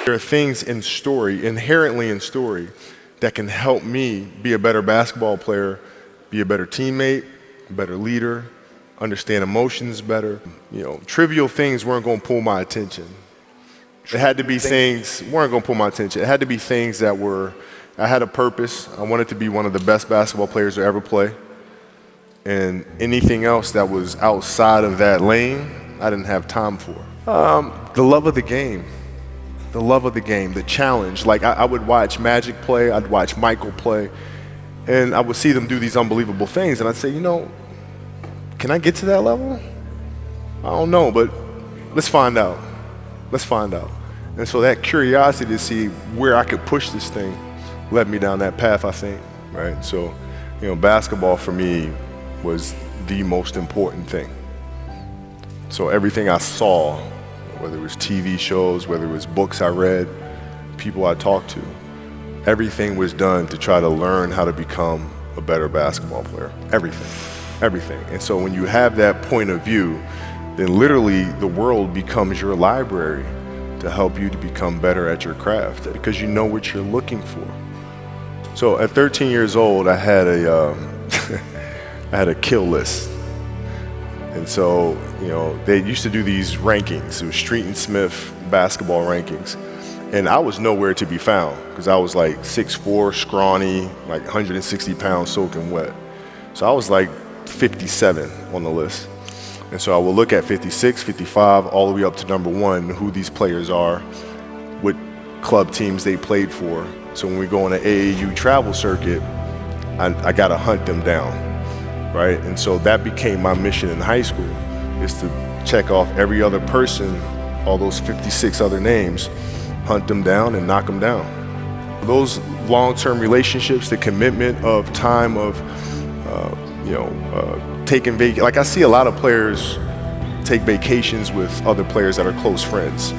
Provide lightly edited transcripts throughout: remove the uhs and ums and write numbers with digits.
There are things in story, inherently in story, that can help me be a better basketball player, be a better teammate, a better leader, understand emotions better. You know, trivial things weren't going to pull my attention. It had to be things weren't going to pull my attention. It had to be things that were, I had a purpose. I wanted to be one of the best basketball players to ever play. And anything else that was outside of that lane, I didn't have time for. The love of the game. The love of the game, the challenge. Like I would watch Magic play, I'd watch Michael play, and I would see them do these unbelievable things, and I'd say, you know, can I get to that level? I don't know, but let's find out. Let's find out. And so that curiosity to see where I could push this thing led me down that path, I think, right? So, you know, basketball for me was the most important thing. So everything I saw, whether it was TV shows, whether it was books I read, people I talked to, everything was done to try to learn how to become a better basketball player. Everything. And so when you have that point of view, then literally the world becomes your library to help you to become better at your craft because you know what you're looking for. So at 13 years old, I had a, I had a kill list. And so, you know, they used to do these rankings. It was Street and Smith basketball rankings. And I was nowhere to be found because I was like 6'4", scrawny, like 160 pounds soaking wet. So I was like 57 on the list. And so I will look at 56, 55, all the way up to number 1, who these players are, what club teams they played for. So when we go on an AAU travel circuit, I got to hunt them down. Right? And so that became my mission in high school, is to check off every other person, all those 56 other names, hunt them down and knock them down. Those long-term relationships, the commitment of time of, taking vacation. Like I see a lot of players take vacations with other players that are close friends.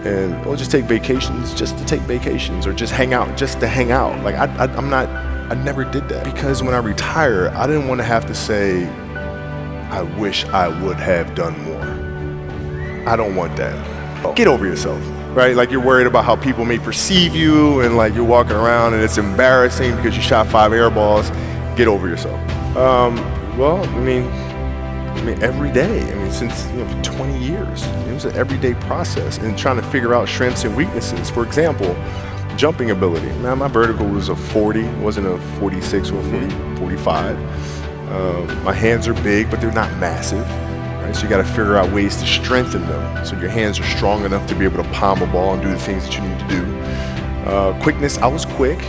And we'll just take vacations just to take vacations, or just hang out, just to hang out. Like I never did that, because when I retire, I didn't want to have to say, I wish I would have done more. I don't want that. Get over yourself, right? Like you're worried about how people may perceive you, and like you're walking around and it's embarrassing because you shot 5 air balls. Get over yourself. Well, I mean, every day. I mean, since 20 years, it was an everyday process, and trying to figure out strengths and weaknesses. For example, jumping ability. Now, my vertical was a 40, it wasn't a 46 or a 45. My hands are big, but they're not massive. Right? So you got to figure out ways to strengthen them, so your hands are strong enough to be able to palm a ball and do the things that you need to do. Quickness, I was quick,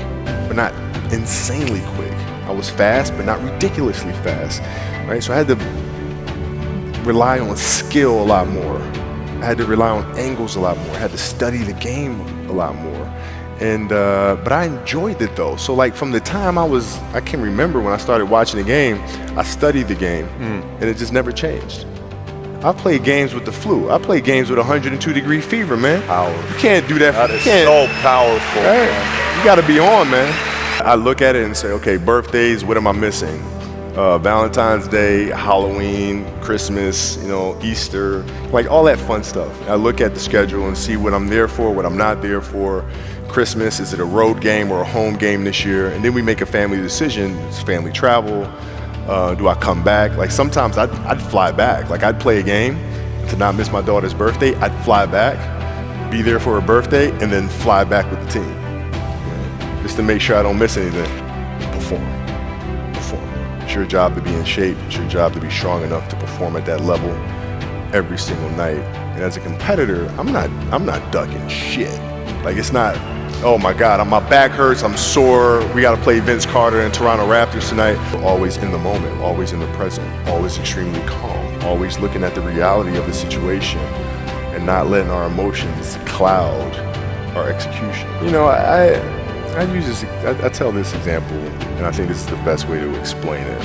but not insanely quick. I was fast, but not ridiculously fast. Right? So I had to rely on skill a lot more. I had to rely on angles a lot more. I had to study the game a lot more. And but I enjoyed it though. So like from the time I can remember when I started watching the game, I studied the game, and it just never changed. I played games with the flu. I played games with 102-degree fever, man. Powerful. You can't do that. That is so powerful. Right? You got to be on, man. I look at it and say, okay, birthdays, what am I missing? Valentine's Day, Halloween, Christmas, Easter, like all that fun stuff. I look at the schedule and see what I'm there for, what I'm not there for. Christmas, is it a road game or a home game this year? And then we make a family decision. It's family travel. Do I come back? Like sometimes I'd fly back. Like I'd play a game to not miss my daughter's birthday. I'd fly back, be there for her birthday, and then fly back with the team. Just to make sure I don't miss anything. Perform. It's your job to be in shape. It's your job to be strong enough to perform at that level every single night. And as a competitor, I'm not ducking shit. Like it's not, oh my God, my back hurts, I'm sore, we gotta play Vince Carter and Toronto Raptors tonight. Always in the moment, always in the present, always extremely calm, always looking at the reality of the situation and not letting our emotions cloud our execution. I tell this example, and I think this is the best way to explain it.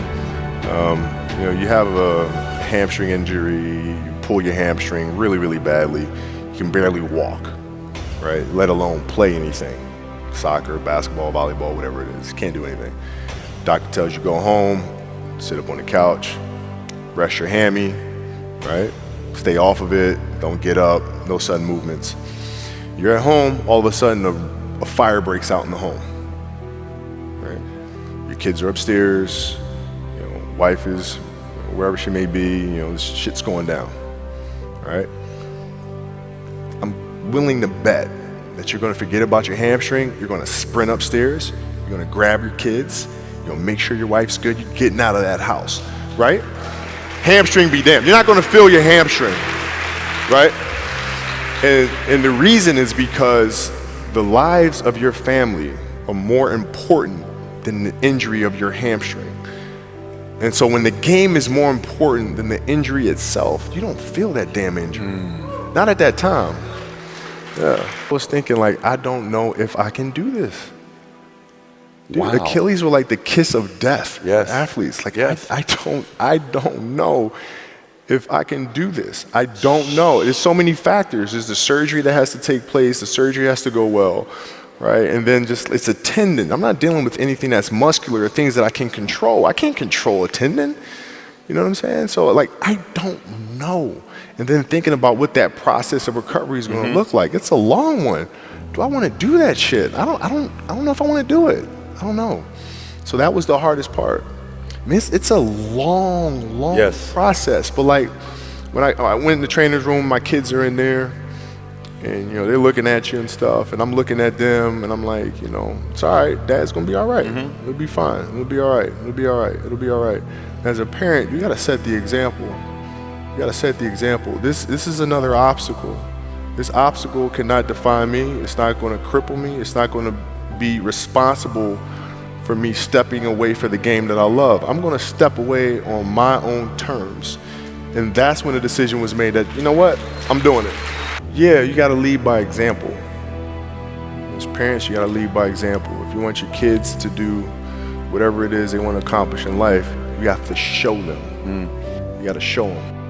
You have a hamstring injury, you pull your hamstring really, really badly, you can barely walk, right? Let alone play anything. Soccer, basketball, volleyball, whatever it is, can't do anything. Doctor tells you go home, sit up on the couch, rest your hammy, right? Stay off of it, don't get up, no sudden movements. You're at home, all of a sudden a fire breaks out in the home, right? Your kids are upstairs, wife is wherever she may be, this shit's going down, right? I'm willing to bet that you're gonna forget about your hamstring, you're gonna sprint upstairs, you're gonna grab your kids, make sure your wife's good, you're getting out of that house, right? Hamstring be damned. You're not gonna feel your hamstring, right? And the reason is because the lives of your family are more important than the injury of your hamstring. And so when the game is more important than the injury itself, you don't feel that damn injury. Not at that time. Yeah. I was thinking I don't know if I can do this. Dude, wow. Achilles were like the kiss of death for athletes. Yes. I don't know if I can do this. I don't know. There's so many factors. There's the surgery that has to take place. The surgery has to go well, right? And then it's a tendon. I'm not dealing with anything that's muscular or things that I can control. I can't control a tendon. You know what I'm saying? So I don't know. And then thinking about what that process of recovery is going to look like. It's a long one. Do I want to do that shit? I don't know if I want to do it. I don't know. So that was the hardest part. I mean, it's a long process. But when I went in the trainer's room, my kids are in there, and they're looking at you and stuff, and I'm looking at them, and I'm like, it's all right. Dad's gonna be all right. It'll be fine. It'll be all right. It'll be all right. It'll be all right. As a parent, you gotta set the example. You gotta set the example. This is another obstacle. This obstacle cannot define me. It's not gonna cripple me. It's not gonna be responsible for me stepping away for the game that I love. I'm gonna step away on my own terms. And that's when the decision was made that, you know what, I'm doing it. Yeah, you gotta lead by example. As parents, you gotta lead by example. If you want your kids to do whatever it is they wanna accomplish in life, you have to show them. You gotta show them.